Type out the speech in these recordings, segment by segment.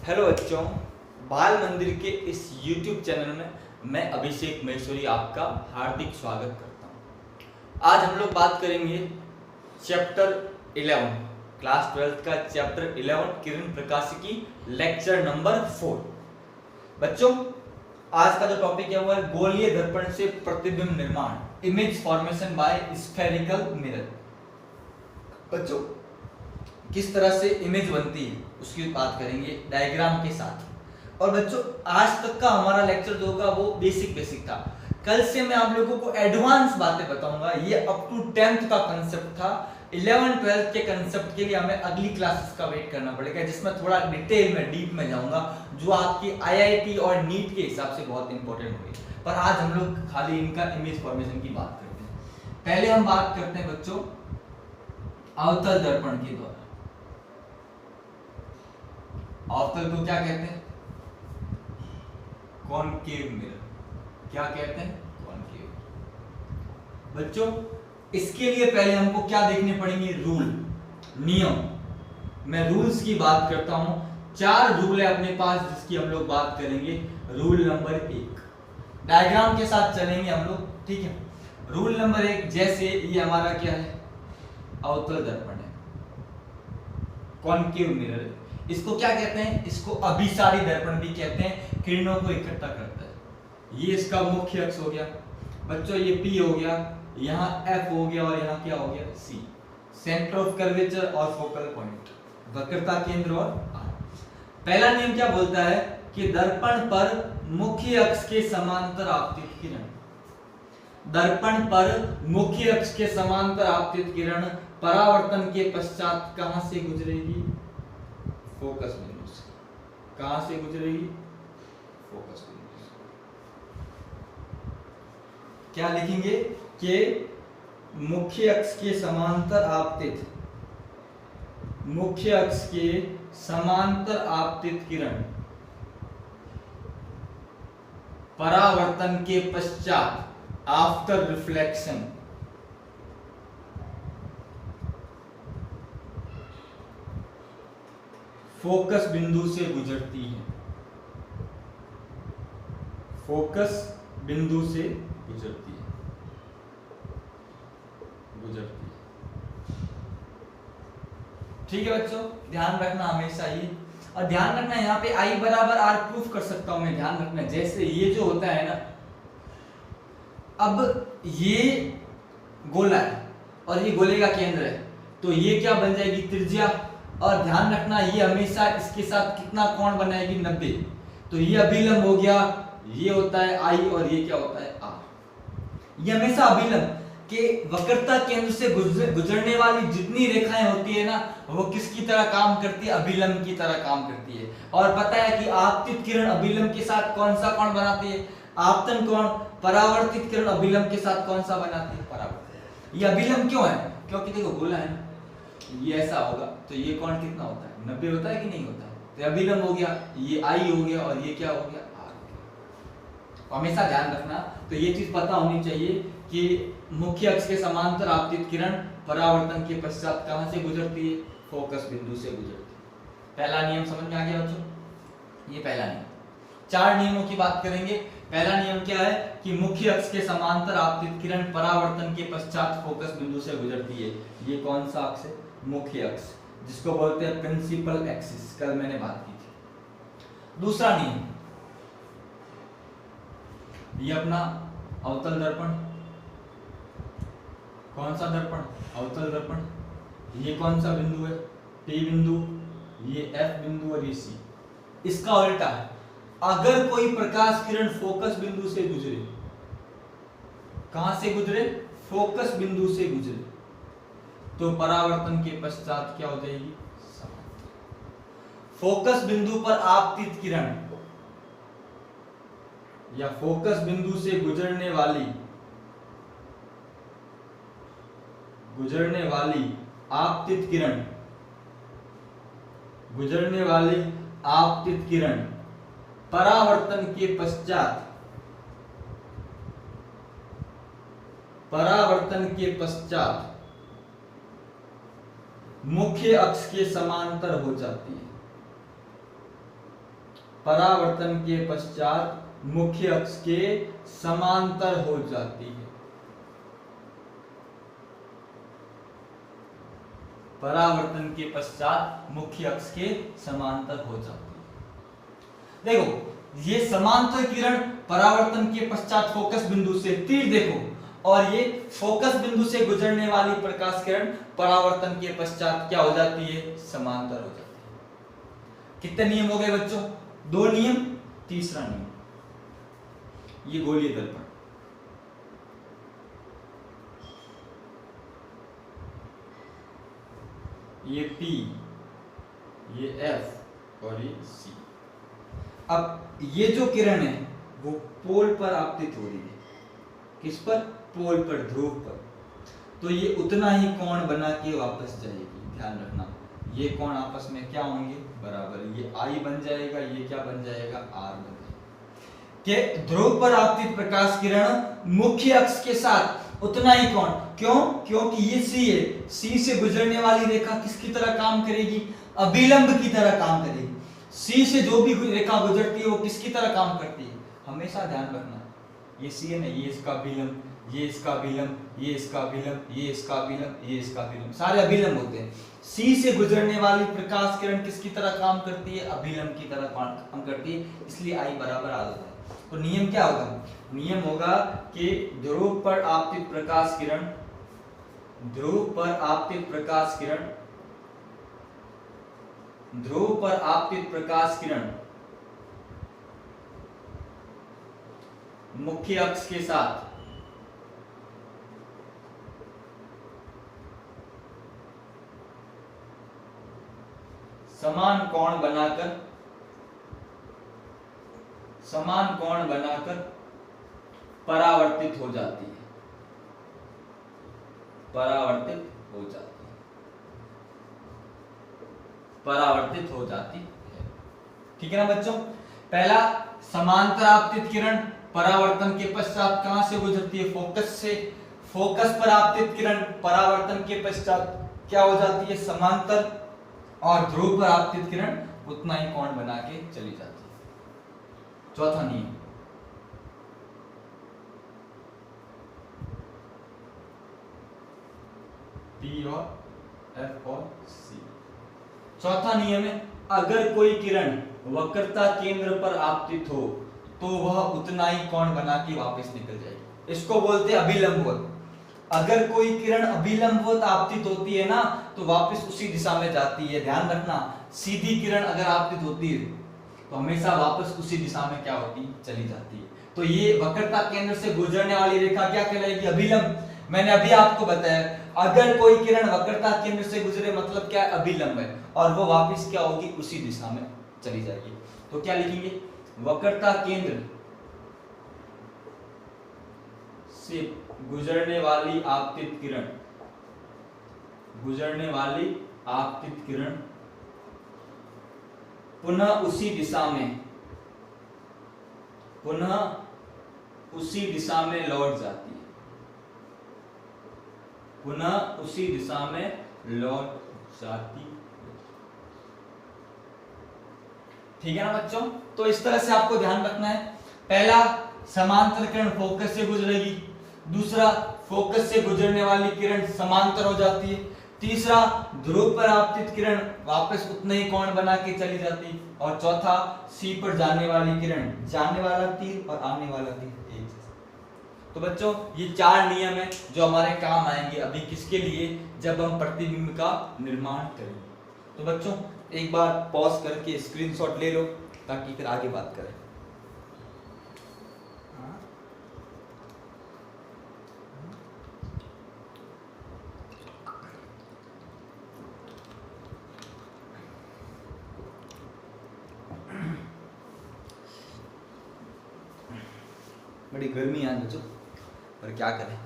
Hello बच्चों, बाल मंदिर के इस YouTube चैनल में मैं अभिषेक महेश्वरी आपका हार्दिक स्वागत करता हूँ। आज हम लोग बात करेंगे चैप्टर 11 क्लास 12 का चैप्टर 11 किरण प्रकाशिकी लेक्चर नंबर 4। बच्चों, आज का जो टॉपिक है वो है गोलीय दर्पण से प्रतिबिंब निर्माण, image formation by spherical mirror. बच्चों, किस तरह से इमेज बनती है उसकी बात करेंगे डायग्राम के साथ। और बच्चों, आज तक का हमारा लेक्चर जो होगा वो बेसिक था। कल से मैं आप लोगों को एडवांस बातें बताऊंगा। ये अप टू 10th का कंसेप्ट था। 11 12 के कंसेप्ट के लिए हमें अगली क्लासेस का वेट करना पड़ेगा, जिसमें थोड़ा डिटेल में डीप में जाऊंगा, जो आपकी IIT और नीट के हिसाब से बहुत इंपॉर्टेंट होगी। पर आज हम लोग खाली इनका इमेज फॉर्मेशन की बात करते हैं। पहले हम बात करते हैं बच्चों अवतल दर्पण के द्वारा। अवतल को क्या कहते हैं? Concave mirror. क्या कहते हैं? कॉनकेव। बच्चों, इसके लिए पहले हमको क्या देखने पड़ेंगे? रूल, नियम। मैं रूल्स की बात करता हूं। 4 रूल है अपने पास जिसकी हम लोग बात करेंगे। रूल नंबर 1, डायग्राम के साथ चलेंगे हम लोग, ठीक है। रूल नंबर 1, जैसे ये हमारा क्या है? अवतल दर्पण है, कॉनकेव मिरर है। इसको क्या कहते हैं? इसको अभिसारी दर्पण भी कहते हैं। किरणों को इकट्ठा करता है। ये इसका मुख्य अक्ष हो गया बच्चों, ये P हो गया, यहाँ F हो गया और यहाँ क्या हो गया? C, सेंटर ऑफ कर्वेचर और फोकल पॉइंट, वक्रता केंद्र और R। पहला नियम क्या बोलता है कि दर्पण पर मुख्य अक्ष के समांतर आपतित किरण, दर्पण पर मुख्य अक्ष के समांतर आपतित किरण परावर्तन के पश्चात कहां से गुजरेगी? फोकस बिंदु से। कहां से गुजरेगी? फोकस बिंदु से। क्या लिखेंगे कि मुख्य अक्ष के समांतर आपतित, मुख्य अक्ष के समांतर आपतित किरण परावर्तन के पश्चात, आफ्टर रिफ्लेक्शन, फोकस बिंदु से गुजरती है। फोकस बिंदु से गुजरती है। ठीक है बच्चों, ध्यान रखना हमेशा ये। और ध्यान रखना यहाँ पे I बराबर R प्रूफ कर सकता हूं मैं। ध्यान रखना, जैसे ये जो होता है ना, अब ये गोला है और ये गोले का केंद्र है, तो ये क्या बन जाएगी? त्रिज्या। और ध्यान रखना ये हमेशा इसके साथ कितना कोण बनाएगी? 90। तो ये अभिलंब हो गया, ये होता है I और ये क्या होता है? R। ये हमेशा अभिलंब के वक्रता केंद्र से गुजरने वाली जितनी रेखाएं होती है ना, वो किसकी तरह काम करती है? अभिलंब की तरह काम करती है। और पता है कि आपतित किरण अभिलंब के साथ कौन सा कोण बनाती है? आपतन कोण। परावर्तित किरण अभिलंब के साथ कौन सा बनाती है? परावर्तित। ये अभिलंब क्यों है? क्योंकि देखो गोला है ना, ये ऐसा होगा तो ये कोण कितना होता है? 90 होता है कि नहीं होता है? तो अभिलंब हो गया, ये I हो गया और ये क्या हो गया? R हो गया। तो हमेशा ध्यान रखना, तो ये चीज पता होनी चाहिए कि मुख्य अक्ष के समांतर आपतित किरण परावर्तन के पश्चात कहां से गुजरती है? फोकस बिंदु से गुजरती है। पहला नियम समझ में आ गया बच्चों? ये पहला नियम। 4 नियमों की बात करेंगे। पहला नियम क्या है कि मुख्य अक्ष के समांतर आपतित किरण परावर्तन के पश्चात फोकस बिंदु से गुजरती है। ये कौन सा अक्ष है? मुख्य अक्ष, जिसको बोलते हैं प्रिंसिपल एक्सिस। कल मैंने बात की थी। दूसरा नियम, ये अपना अवतल दर्पण। कौन सा दर्पण? अवतल दर्पण। ये कौन सा बिंदु है? P बिंदु, ये F बिंदु और ये C। इसका उल्टा है, अगर कोई प्रकाश किरण फोकस बिंदु से गुजरे, कहां से गुजरे? फोकस बिंदु से गुजरे, तो परावर्तन के पश्चात क्या हो जाएगी? समांतर। फोकस बिंदु पर आपतित किरण या फोकस बिंदु से गुजरने वाली आपतित किरण, गुजरने वाली आपतित किरण परावर्तन के पश्चात, मुख्य अक्ष के समांतर हो जाती है। परावर्तन के पश्चात मुख्य अक्ष के समांतर हो जाती है। परावर्तन के पश्चात मुख्य अक्ष के समांतर हो जाती है। देखो ये समांतर किरण परावर्तन के पश्चात फोकस बिंदु से, तीर देखो, और ये फोकस बिंदु से गुजरने वाली प्रकाश किरण परावर्तन के पश्चात क्या हो जाती है, समांतर हो जाती है। कितने नियम हो गए बच्चों, 2 नियम। तीसरा नियम, ये गोलीय दर्पण, ये P, ये F और ये C। अब ये जो किरण है वो पोल पर आपतित हो रही है। किस पर, पोल पर, ध्रुव पर। तो ये उतना ही कोण बना के वापस जाएगी। ध्यान रखना ये कोण आपस में क्या होंगे, बराबर। ये I बन जाएगा, ये क्या बन जाएगा, R बन जाएगा। कि ध्रुव पर आपतित प्रकाश किरण मुख्य अक्ष के साथ उतना ही कोण, क्यों, क्योंकि ये C है, C से गुजरने वाली रेखा किसकी तरह काम करेगी, अभिलंब की तरह काम करेगी। C से जो भी रेखा गुजरती है वो किसकी तरह काम करती है, हमेशा ध्यान रखना। ये C है ना, ये इसका अभिलंब, ये इसका अभिलंब, ये इसका अभिलंब, ये इसका अभिलंब, ये इसका अभिलंब, सारे अभिलंब होते हैं। C से गुजरने वाली प्रकाश किरण किसकी तरह काम करती है, अभिलंब की तरह काम करती है, इसलिए I बराबर आ जाता है। तो नियम क्या होगा, नियम होगा कि ध्रुव पर आपतित प्रकाश किरण, ध्रुव पर आपतित प्रकाश किरण, ध्रुव पर आपतित प्रकाश किरण मुख्य अक्ष के साथ समान कोण बनाकर परावर्तित हो जाती है, परावर्तित हो जाती है। ठीक है ना बच्चों। पहला, समांतर आपतित किरण परावर्तन के पश्चात कहां से गुजरती है, फोकस से। फोकस पर आपतित किरण परावर्तन के पश्चात क्या हो जाती है, समांतर। और ध्रुव पर आपतित किरण उतना ही कोण बना के चली जाती है। चौथा नियम, P और F और C। चौथा नियम है, अगर कोई किरण वक्रता केंद्र पर आपतित हो तो वह उतना ही कोण बना के वापस निकल जाएगी। इसको बोलते हैं अभिलंबवत। अगर कोई किरण अभिलंबवत आपतित होती है ना तो वापस उसी दिशा में जाती है। ध्यान रखना, सीधी किरण अगर आपतित होती है तो हमेशा वापस उसी दिशा में क्या होती है, चली जाती है। तो ये वक्रता केंद्र से गुजरने वाली रेखा क्या कहलाएगी, अभिलंब। मैंने अभी आपको बताया, अगर कोई किरण वक्रता केंद्र से गुजरे मतलब क्या है, अभिलंब है, और वो वापस क्या होगी, उसी दिशा में चली जाएगी। तो क्या लिखेंगे, वक्रता केंद्र से गुजरने वाली आपतित किरण, गुजरने वाली आपतित किरण पुनः उसी दिशा में, पुनः उसी दिशा में लौट जाती है, पुनः उसी दिशा में लौट जाती। ठीक है ना बच्चों। तो इस तरह से आपको ध्यान रखना है। पहला, समांतर किरण फोकस से गुजरेगी। दूसरा, फोकस से गुजरने वाली किरण समांतर हो जाती है। तीसरा, ध्रुव पर आपतित किरण वापस उतने ही कोण बना के चली जाती है। और चौथा, सी पर जाने वाली किरण, जाने वाला तीर और आने वाला तीर एक जैसा। तो बच्चों ये 4 नियम है जो हमारे काम आएंगे अभी किसके लिए, जब हम प्रतिबिंब का निर्माण करेंगे। तो बच्चों एक बार पॉज करके स्क्रीनशॉट ले लो ताकि फिर आगे बात करें। बड़ी गर्मी है बच्चों, पर क्या करें,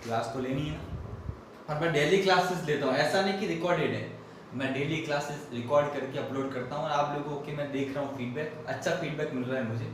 क्लास तो लेनी है ना। और मैं डेली क्लासेस लेता हूँ, ऐसा नहीं कि रिकॉर्डेड है, मैं डेली क्लासेस रिकॉर्ड करके अपलोड करता हूँ। और आप लोगों के मैं देख रहा हूँ फीडबैक, अच्छा फीडबैक मिल रहा है मुझे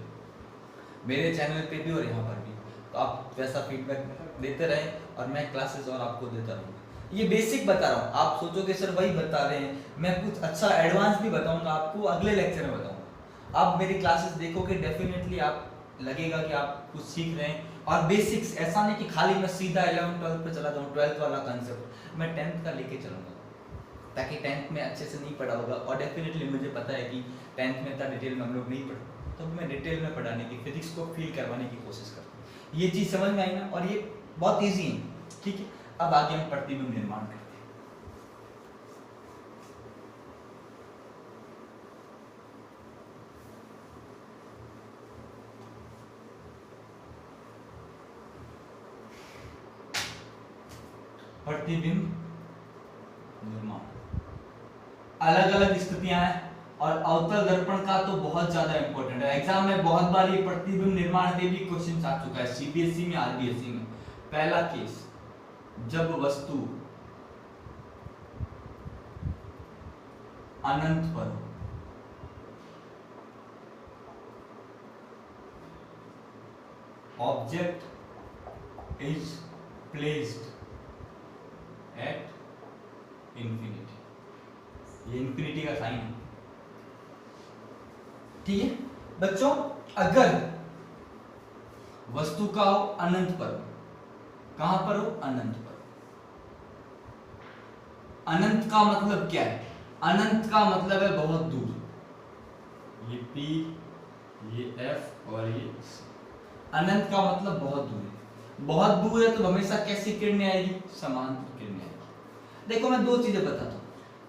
मेरे चैनल पे भी और यहाँ पर भी। तो आप वैसा फीडबैक देते रहें और मैं क्लासेस और आपको देता रहूँगा। ये बेसिक बता रहा हूँ, आप सोचोगे सर वही बता रहे हैं, मैं कुछ अच्छा एडवांस भी बताऊँगा आपको, अगले लेक्चर में बताऊँगा। आप मेरी क्लासेस देखोगे डेफिनेटली आप लगेगा कि आप कुछ सीख रहे हैं। और बेसिक्स, ऐसा नहीं कि खाली मैं सीधा 11 12 पे चला जाऊँ, 12th वाला कंसेप्ट मैं 10th का लेके चलूँगा, ताकि 10th में अच्छे से नहीं पढ़ा होगा। और डेफिनेटली मुझे पता है कि 10th में इतना डिटेल में हम लोग नहीं पढ़ते, तो मैं डिटेल में पढ़ाने की, फिजिक्स को फील करवाने की कोशिश करता हूँ। ये चीज़ समझ में आई ना, और ये बहुत ईजी है, ठीक है। अब आगे हम प्रतिबिंब निर्माण करते हैं। प्रतिबिंब निर्माण अलग अलग स्थितियां हैं, और अवतल दर्पण का तो बहुत ज्यादा इंपॉर्टेंट है। एग्जाम में बहुत बार ये प्रतिबिंब निर्माण के भी क्वेश्चन आ चुका है, सीबीएसई में, आरबीएसई में। पहला केस, जब वस्तु अनंत पर हो, object is placed at infinity. ये इंफिनिटी का साइन है, ठीक है बच्चों। अगर वस्तु का हो अनंत पर, कहां पर हो, अनंत पर। अनंत का मतलब क्या है, अनंत का मतलब है बहुत दूर। ये P, ये F और ये C। अनंत का मतलब बहुत दूर है। बहुत दूर है तो हमेशा कैसी किरणें आएगी, समांतर किरणें आएगी। देखो मैं दो चीजें बताता हूं।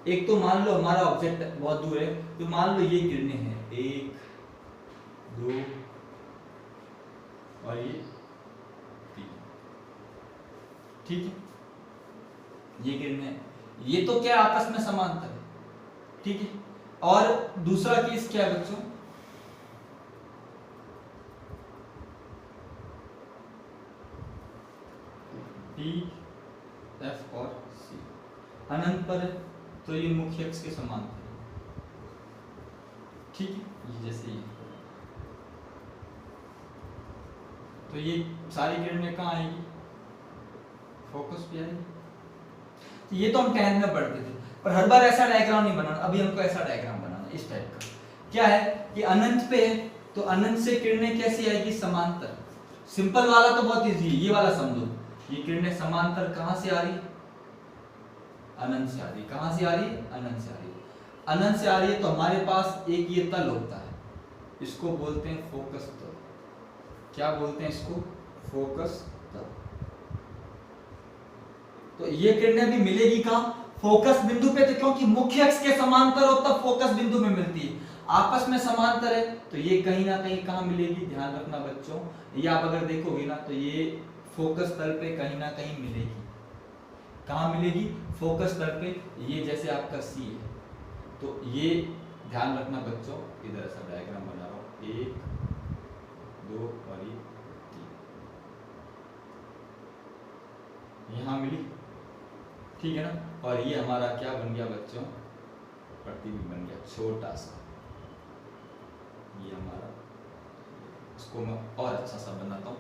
एक तो मान लो हमारा ऑब्जेक्ट बहुत दूर है, तो मान लो ये किरणें हैं, 1 2 और ये 3, ठीक है। ये किरणें, ये तो क्या आपस में समांतर है, ठीक है। और दूसरा केस क्या है बच्चों, P, F और C अनंत पर है, तो ये मुख्य अक्ष के समांतर है, ठीक है। ये जैसे ये, तो ये सारी किरणें कहाँ आएगी, फोकस पे आएगी। तो ये तो हम 10th में पढ़ते थे, पर हर बार ऐसा डायग्राम नहीं बनाना। अभी हमको ऐसा डायग्राम बनाना, इस टाइप का। क्या है कि अनंत पे है, तो अनंत से किरणें कैसी आएगी, समांतर। सिंपल वाला तो बहुत इजी है, ये वाला समझो। ये किरणें समांतर कहां से आ रही, अनंत से आ रही। कहां से आ रही, अनंत से आ रही। अनंत से आ रही है तो हमारे पास एक ये तल होता है, इसको बोलते हैं फोकस तल। क्या बोलते हैं इसको, फोकस तल। तो ये किरणें भी मिलेगी कहां, फोकस बिंदु पे। तो क्योंकि मुख्य अक्ष के समांतर हो तब फोकस बिंदु में मिलती है। आपस में समांतर है तो ये कहीं ना कहीं कहां मिलेगी, ध्यान रखना बच्चों। ये आप अगर देखोगे ना तो ये फोकस तल पे कहीं ना कहीं मिलेगी। कहां मिलेगी, फोकस तल पे। ये जैसे आपका सी है, तो ये ध्यान रखना बच्चों। इधर ऐसा डायग्राम बना रहा हूं, 1 2 और ये 3 यहां मिली, ठीक है ना। और ये हमारा क्या बन गया बच्चों, प्रतिबिंब बन गया, छोटा सा। ये हमारा, इसको मैं और अच्छा सा बनाता हूँ,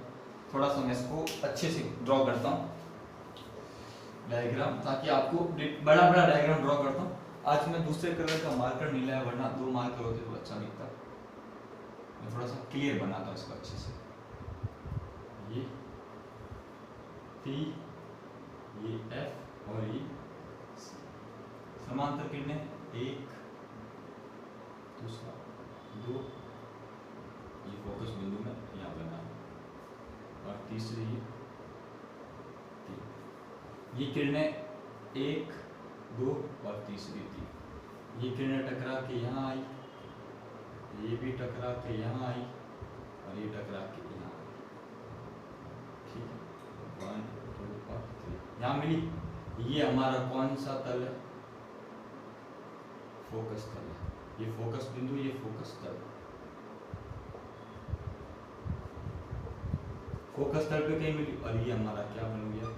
थोड़ा सा मैं इसको अच्छे से ड्रॉ करता हूँ डायग्राम, ताकि आपको बड़ा बड़ा डायग्राम ड्रॉ करता हूँ। आज मैं दूसरे कलर का मार्कर नहीं लाया, वरना 2 मार्कर होते तो अच्छा दिखता। मैं थोड़ा सा क्लियर बनाता हूँ इसको अच्छे से। ये P, ये F और ये C समांतर किरणें, 1 दूसरा 2, ये फोकस बिंदु में यहाँ बना, और तीसरी ये 3। ये किरणें 1 2 और तीसरी 3। ये किरणें टकरा के यहाँ आई, ये भी टकरा के यहाँ आई, और ये टकरा के यहाँ आई, ठीक है। 1 2 और 3 यहाँ मिली। ये हमारा कौन सा तल है, फोकस तल है। ये फोकस बिंदु, ये फोकस तल। फोकस तल पे कहीं मिली, और ये हमारा क्या बन गया,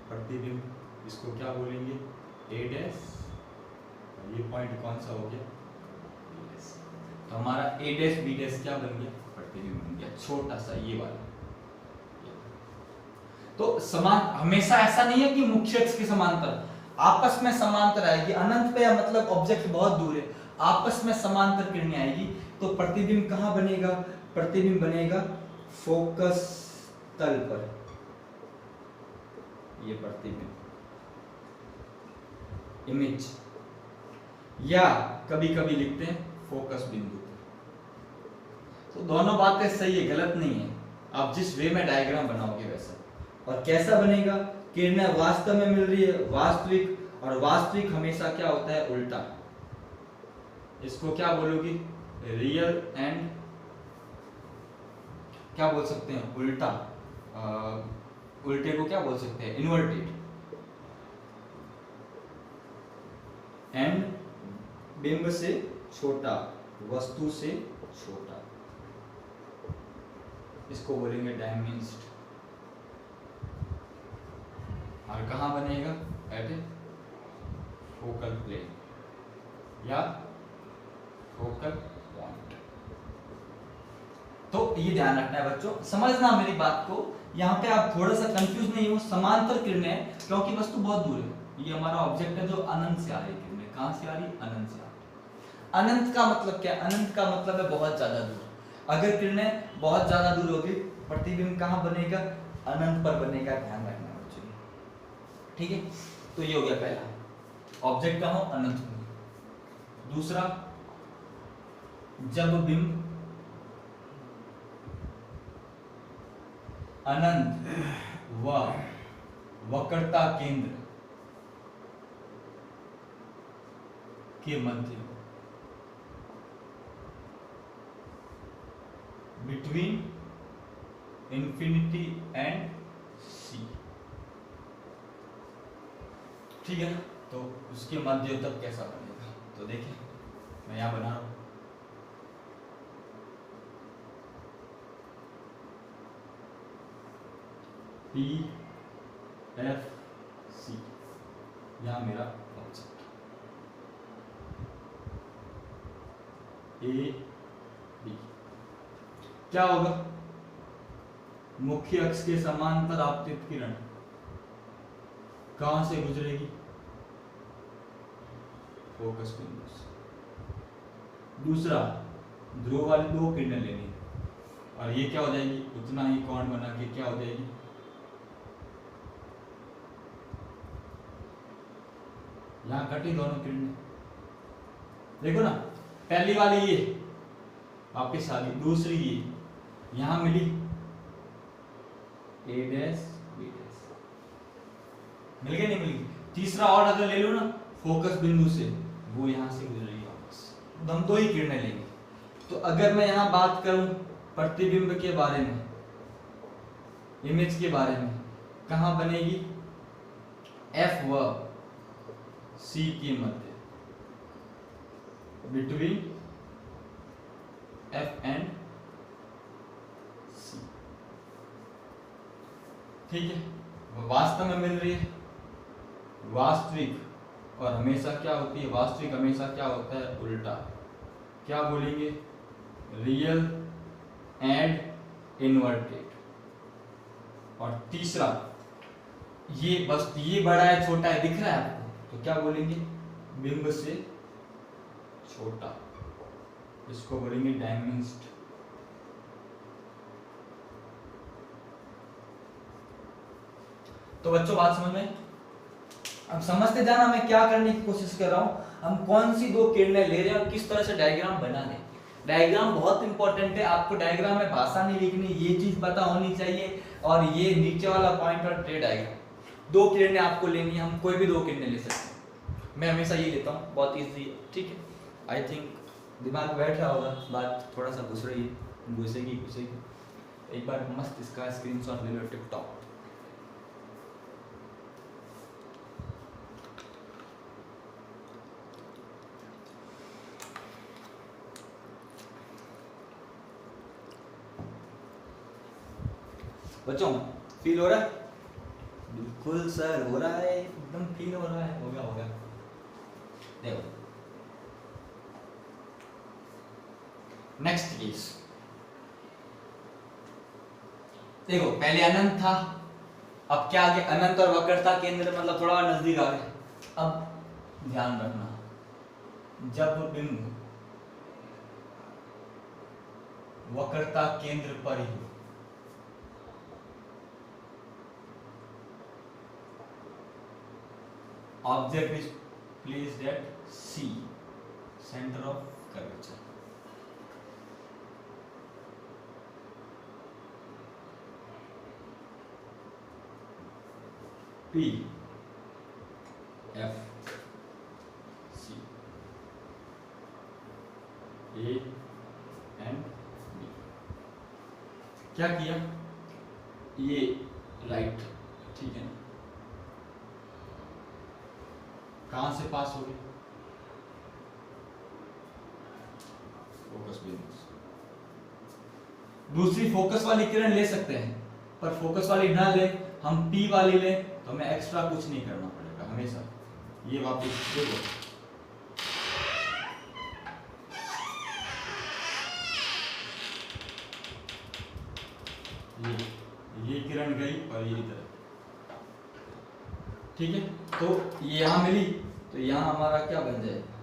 प्रतिबिंब। इसको क्या बोलेंगे, A डैश। ये पॉइंट कौन सा हो गया, B डैश। तो हमारा A डैश B डैश क्या बन गया, प्रतिबिंब बन गया, छोटा सा ये वाला। तो समान, हमेशा ऐसा नहीं है कि मुख्य अक्ष के समांतर, आपस में समांतर आएगी। अनंत पे मतलब ऑब्जेक्ट बहुत दूर है, आपस में समांतर किरणें आएगी तो प्रतिबिंब कहाँ बनेगा? प्रतिबिंब बनेगा फोकस तल पर, ये प्रतिबिंब इमेज, या कभी कभी लिखते हैं फोकस बिंदु। तो दोनों बातें सही है, गलत नहीं है, आप जिस वे में डायग्राम बनाओगे वैसा। और कैसा बनेगा? किरणें वास्तव में मिल रही है, वास्तविक, और वास्तविक हमेशा क्या होता है? उल्टा। इसको क्या बोलोगे? रियल एंड क्या बोल सकते हैं? उल्टा। उल्टे को क्या बोल सकते हैं? इन्वर्टेड। एंड बिंब से छोटा, वस्तु से छोटा, इसको बोलेंगे डायमेंस्ड। और कहां बनेगा? एट ए फोकल प्लेन या फोकल पॉइंट। तो ये ध्यान रखना है बच्चों, समझना मेरी बात को। यहाँ पे आप थोड़ा सा कंफ्यूज नहीं हो, समांतर किरणें हैं क्योंकि वस्तु बहुत दूर है। ये हमारा ऑब्जेक्ट है जो अनंत से आ रही किरणें। कहां से आ रही? अनंत से आ रही। अनंत का मतलब क्या? अनंत का मतलब है बहुत ज्यादा दूर। अगर किरणें बहुत ज्यादा दूर होगी, प्रतिबिंब कहां बनेगा? अनंत पर बनेगा। ध्यान रखना बच्चों, ठीक है। तो ये हो गया पहला, ऑब्जेक्ट कहां हो? अनंत में। दूसरा, जब बिंब अनंत व वक्रता केंद्र के मध्य, बिटवीन इंफिनिटी एंड सी, ठीक है ना। तो उसके मध्य तब कैसा बनेगा? तो देखिए मैं यहां बना रहा हूं, P F C, यहां मेरा ऑब्जेक्ट A B। क्या होगा? मुख्य अक्ष के समांतर आपतित किरण कहां से गुजरेगी? फोकस बिंदु से। दूसरा, ध्रुव वाली दो किरणें लेनी और ये क्या हो जाएगी? उतना ही कोण बना के क्या हो जाएगी? यहां कटी दोनों किरणें, देखो ना, पहली वाली ये वापिस आ गई, दूसरी ये यहां मिली A डैश B डैश, मिल गई नहीं मिल गई? तीसरा और अगर ले लो ना फोकस बिंदु से, वो यहां से गुजरेगी वापस, हम दो ही किरणें लेंगे। तो अगर मैं यहां बात करूं प्रतिबिंब के बारे में, इमेज के बारे में, कहां बनेगी? F व C के मध्य, बिटवीन F एंड C, ठीक है। वो वास्तव में मिल रही है, वास्तविक, और हमेशा क्या होती है? वास्तविक हमेशा क्या होता है? उल्टा। क्या बोलेंगे? Real and inverted. और तीसरा, ये बस ये बड़ा है छोटा है दिख रहा है आपको, तो क्या बोलेंगे? बिंब से छोटा, इसको बोलेंगे डायमेंस्ड। तो बच्चों बात समझ में? अब समझते जाना मैं क्या करने की कोशिश कर रहा हूं, हम कौन सी दो किरणें ले रहे हैं और किस तरह से डायग्राम बना रहे हैं। डायग्राम बहुत इंपॉर्टेंट है, आपको डायग्राम में भाषा नहीं लिखनी, ये चीज पता होनी चाहिए। और ये नीचे वाला पॉइंट और ट्रे डायग्राम, दो किरणें आपको लेनी है, हम कोई भी दो किरणें ले सकते हैं। मैं हमेशा ये लेता हूँ, बहुत ईजी है, ठीक है। आई थिंक दिमाग में बैठ रहा होगा, बात थोड़ा सा घुस रही है, घुसेगी। एक बार मस्त इसका स्क्रीनशॉट ले लो, टिप टॉप। बच्चों फील हो रहा है? बिल्कुल सर हो रहा है, एकदम फील हो रहा है। हो गया देखो, नेक्स्ट केस देखो, पहले अनंत था, अब क्या आ गया? अनंत और वक्रता केंद्र, मतलब थोड़ा नजदीक आ गए। अब ध्यान रखना, जब बिंब वक्रता केंद्र पर ही हो। Object is placed at C, centre of curvature. P, F, C, A and B। क्या किया? ये लाइट, ठीक है ना, कहां से पास हो गई? फोकस बिंदु से। दूसरी फोकस वाली किरण ले सकते हैं, पर फोकस वाली ना ले, हम P वाली ले, तो हमें एक्स्ट्रा कुछ नहीं करना पड़ेगा हमेशा। ये वापस देखो, ये किरण गई और ये इधर, ठीक है। तो ये यहां मिली, तो यहां हमारा क्या बन जाएगा?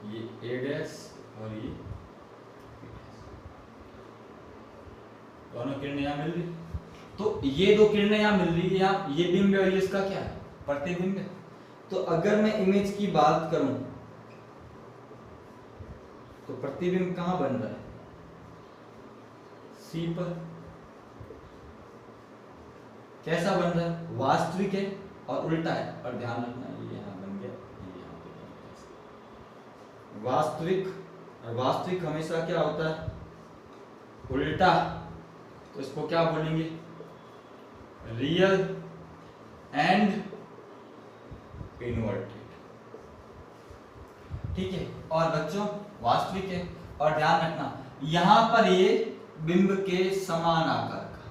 ये A डैश और ये दोनों किरणें यहां मिल रही। तो ये दो किरणें यहां मिल रही है, यहां ये बिंब है और ये इसका क्या है? प्रतिबिंब है। तो अगर मैं इमेज की बात करूं तो प्रतिबिंब कहां बन रहा है? C पर। कैसा बन रहा है? वास्तविक है और उल्टा है, पर ध्यान रखना ये यहां बन गया, ये यहां पे बन गया। वास्तविक, और वास्तविक हमेशा क्या होता है? उल्टा। तो इसको क्या बोलेंगे? रियल एंड इनवर्टेड, ठीक है। और बच्चों वास्तविक है, और ध्यान रखना यहां पर ये बिंब के समान आकार का,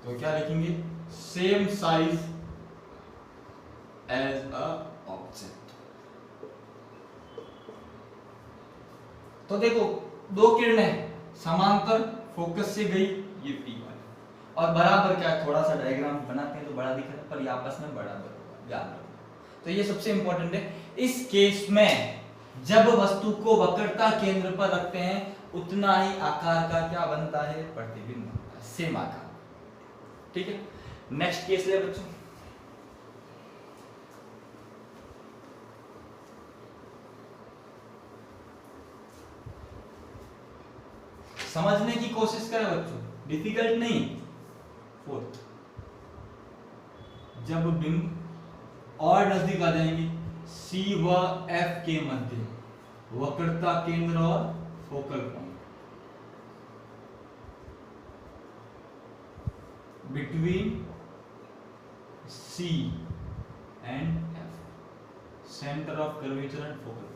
तो क्या लिखेंगे? Same size as a object. तो देखो दो किरणें समांतर फोकस से गई, ये P वाली, और बराबर क्या है? थोड़ा सा डायग्राम बनाते हैं तो बड़ा दिख रहा है, पर ये आपस में बराबर होगा, याद रखो। तो ये सबसे इंपॉर्टेंट है। इस केस में जब वस्तु को वक्रता केंद्र पर रखते हैं, उतना ही आकार का क्या बनता है? प्रतिबिंब बनता है, सेम आकार, ठीक है। नेक्स्ट केस ले बच्चों, समझने की कोशिश करें बच्चों, डिफिकल्ट नहीं। फोर्थ, जब बिंब और नजदीक आ जाएंगे C व F के मध्य वक्रता केंद्र और focal point, between C and F, centre of curvature and focal point.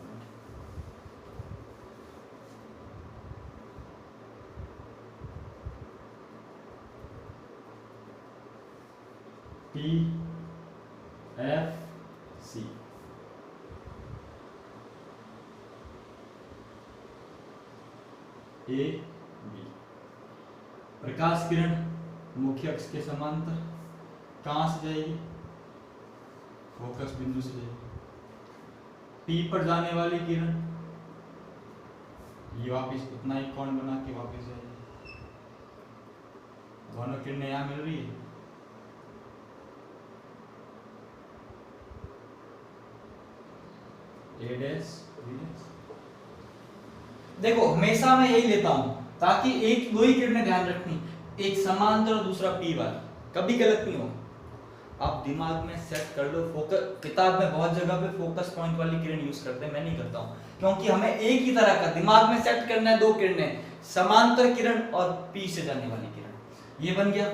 P, F, C, A, B। प्रकाश किरण मुख्य अक्ष के समांतर कहां से जाएगी? फोकस बिंदु से जाएगी। P पर जाने वाली किरण ये वापस उतना ही कोण बना के वापस जाएगी। दोनों किरणें यहां मिल रही है, A डैश B डैश। देखो हमेशा मैं यही लेता हूं ताकि एक दो ही किरणें ध्यान रखनी, एक समांतर और दूसरा P वाला, कभी गलत नहीं हो। आप दिमाग में सेट कर लो। फोकस, किताब में बहुत जगह पे फोकस पॉइंट वाली किरण यूज करते हैं, मैं नहीं करता हूं, क्योंकि हमें एक ही तरह का दिमाग में सेट करना है। दो किरणें, समांतर किरण और P से जाने वाली किरण, ये बन गया।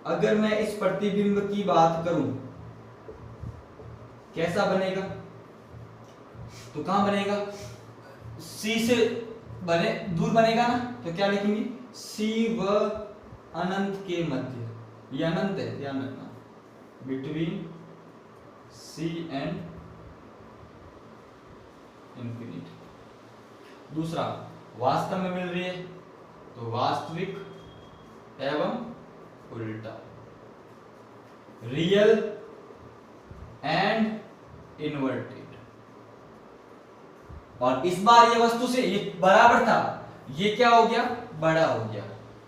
अगर मैं इस प्रतिबिंब की बात करूं, कैसा बनेगा? तो कहां बनेगा? C से बने दूर बनेगा ना, तो क्या लिखेंगे? C व अनंत के मध्य, ये अनंत है ध्यान रखना, बिटवीन C एंड इंफिनिटी। दूसरा वास्तव में मिल रही है, तो वास्तविक एवं उल्टा, रियल एंड इन्वर्टेड। और इस बार ये वस्तु से ये बराबर था, ये क्या हो गया, बड़ा हो गया,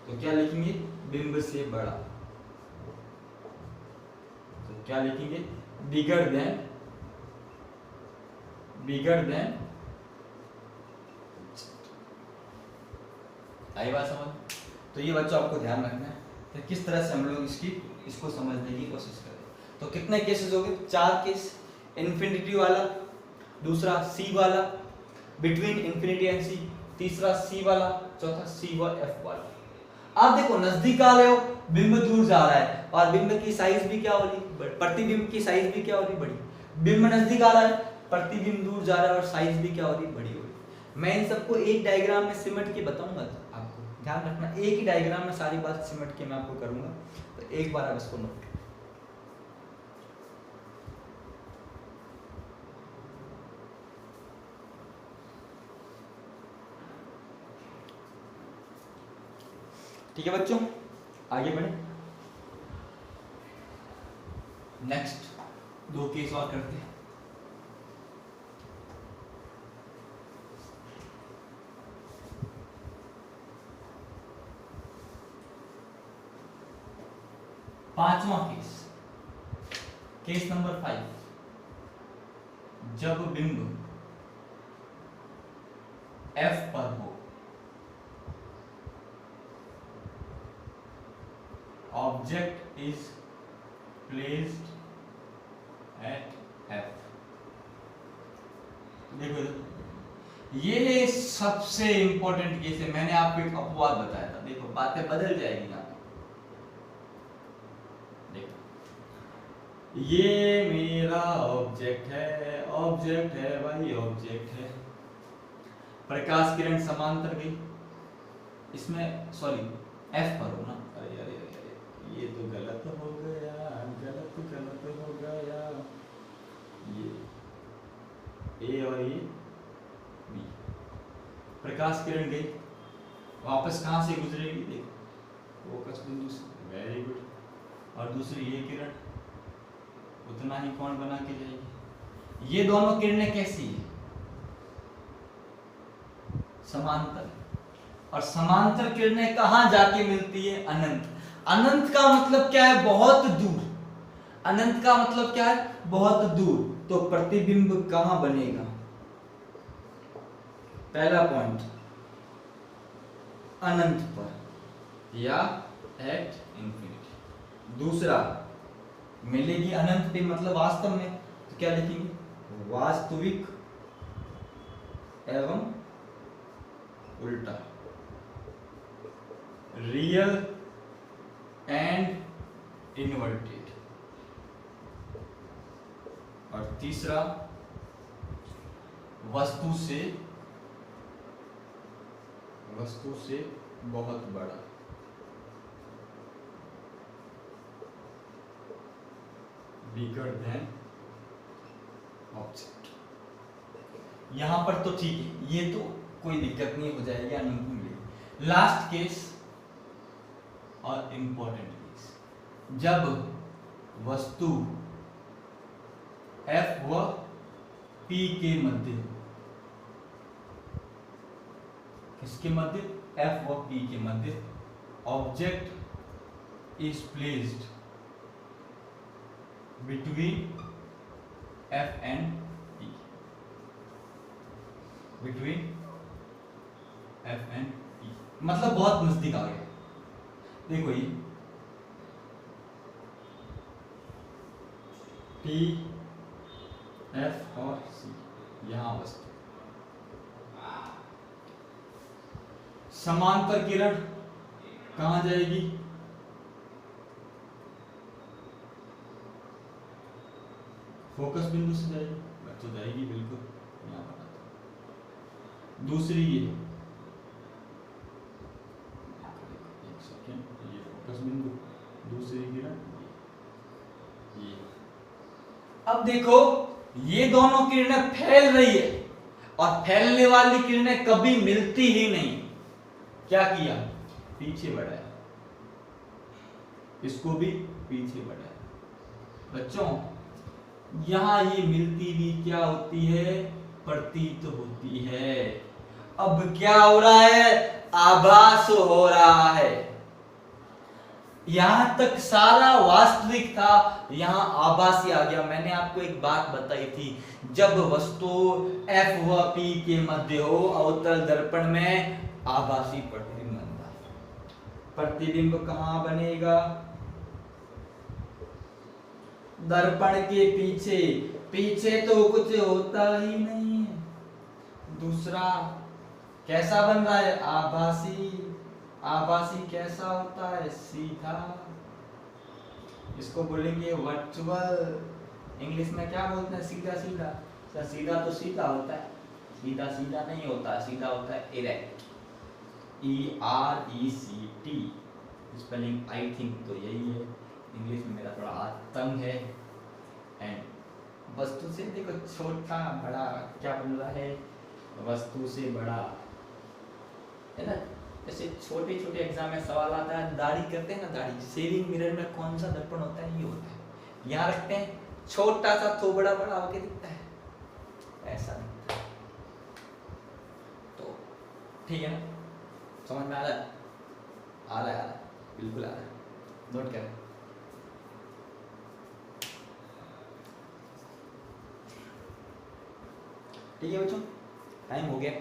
तो क्या लिखेंगे, बिंब से बड़ा। तो क्या लिखेंगे, बिगर देन, आई बात समझ। तो ये बच्चों आपको ध्यान रखना है कि किस तरह से हम लोग इसको समझने की कोशिश करें। तो कितने केसेस हो गए, 4 केस, इन्फिनिटी वाला, दूसरा सी वाला, बिटवीन इन्फिनिटी एंड सी, तीसरा सी वाला, चौथा सी व एफ वाला। आप देखो नजदीक आ रहे हो, बिंब दूर जा रहा है, और बिंब की साइज भी क्या हो रही, प्रतिबिंब की साइज भी क्या हो रही, बड़ी। बिंब नजदीक आ रहा है, प्रतिबिंब दूर जा रहा है, और साइज भी क्या हो रही, बड़ी हो रही। मैं इन सबको एक डायग्राम में सिमट के बताऊंगा, आपको ध्यान रखना, एक ही डायग्राम में सारी बात सिमट के मैं आपको करूंगा, तो एक बार आप इसको नोट। ठीक है बच्चों, आगे बढ़े। नेक्स्ट 2 केस और करते हैं। पांचवा केस, केस नंबर 5, जब बिंब F पर हो, object is placed at F। देखो ये सबसे इंपॉर्टेंट केस है, मैंने आपको एक अपवाद बताया था, देखो बातें बदल जाएगी ना। देखो ये मेरा ऑब्जेक्ट है भाई, ऑब्जेक्ट है, प्रकाश किरण समांतर गई, इसमें सॉरी F पर हो ना, अरे अरे अरे ये तो गलत हो गया, गलत हो गया, ये A और ये B, प्रकाश किरण गई, वापस कहां से गुजरेगी, देखो फोकस बिंदु से, वेरी गुड, और दूसरी ये किरण उतना ही कोण बना के जाएगी। ये दोनों किरणें कैसी है, समांतर, और समांतर किरणें कहां जाके मिलती है, अनंत। अनंत का मतलब क्या है, बहुत दूर, अनंत का मतलब क्या है, बहुत दूर, तो प्रतिबिंब कहां बनेगा, पहला पॉइंट अनंत पर या एट इंफिनिटी, दूसरा मिलेगी अनंत पे मतलब वास्तव में, तो क्या लिखेंगे, वास्तविक एवं उल्टा, रियल एंड इन्वर्टेड, और तीसरा वस्तु से बहुत बड़ा, बिगर देन ऑब्जेक्ट। यहां पर तो ठीक है, ये तो कोई दिक्कत नहीं, हो जाएगी, अनंत मिलेगी। लास्ट केस और इंपॉर्टेंट केस, जब वस्तु F व P के मध्य, किसके मध्य, F व P के मध्य, object is placed between F and P, between F and P मतलब बहुत नजदीक आ गया। देखो ये P, F और C, यहां वस्तु, समांतर किरण कहां जाएगी, फोकस बिंदु से जाएगी, तो जाएगी बिल्कुल, यहां पर। दूसरी ये फोकस बिंदु, दूसरी किरण ये। अब देखो ये दोनों किरणें फैल रही है, और फैलने वाली किरणें कभी मिलती ही नहीं, क्या किया, पीछे बढ़ाया, इसको भी पीछे बढ़ाए। बच्चों यहाँ ये मिलती भी क्या होती है, प्रतीत होती है। अब क्या हो रहा है, आभास हो रहा है। यहां तक सारा वास्तविक था, यहां आभासी आ गया। मैंने आपको एक बात बताई थी, जब वस्तु F व P के मध्य हो अवतल दर्पण में आभासी प्रतिबिंब बनता है। प्रतिबिंब कहां बनेगा, दर्पण के पीछे। पीछे तो कुछ होता ही नहीं है। दूसरा कैसा बन रहा है, आभासी। आभासी कैसा होता है, सीधा। इसको बोलेंगे वर्चुअल। इंग्लिश में क्या बोलते हैं, सीधा सीधा। सर सीधा तो सीधा होता है, सीधा सीधा नहीं होता, सीधा होता है erect. ERECT spelling I think तो यही है। इंग्लिश में मेरा थोड़ा हाथ तंग है। एंड वस्तु से देखो छोटा बड़ा क्या बन रहा है, वस्तु से बड़ा, है ना। जैसे छोटे छोटे एग्जाम में सवाल आता है, दाढ़ी करते हैं ना, दाढ़ी शेविंग मिरर में कौन सा दर्पण होता है, ये होता है। यहाँ रखते हैं, छोटा सा थोबड़ा बड़ा होके दिखता है, ऐसा दिखता है। तो ठीक है ना, समझ में आ रहा है, आ रहा है, बिल्कुल आ रहा है, नोट करें। ठीक है बच्चों, टाइम हो गया,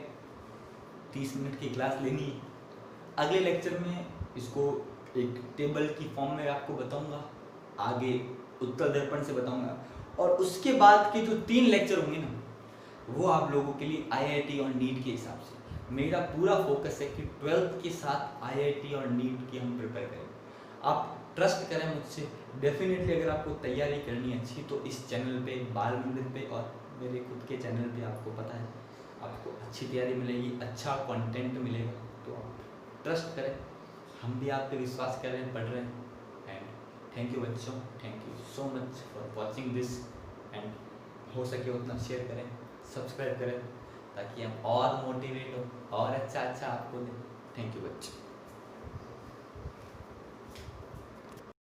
30 मिनट की क्लास लेनी है। अगले लेक्चर में इसको एक टेबल की फॉर्म में आपको बताऊंगा, आगे उत्तर दर्पण से बताऊंगा, और उसके बाद के जो 3 लेक्चर होंगे ना, वो आप लोगों के लिए IIT और नीट के हिसाब से। मेरा पूरा फोकस है कि 12th के साथ IIT और नीट की हम प्रिपेयर करें। आप ट्रस्ट करें मुझसे, डेफिनेटली अगर आपको तैयारी करनी अच्छी तो इस चैनल पे, बाल मंदिर पे और मेरे खुद के चैनल पे, आपको पता है आपको अच्छी तैयारी मिलेगी, अच्छा कंटेंट मिलेगा। तो आप ट्रस्ट करें, हम भी आप पे विश्वास कर रहे हैं, पढ़ रहे हैं। एंड थैंक यू बच्चों, thank you so much for watching this. And हो सके उतना शेयर करें, सब्सक्राइब करें, ताकि हम और मोटिवेट हो और अच्छा अच्छा आपको दें। थैंक यू बच्चों।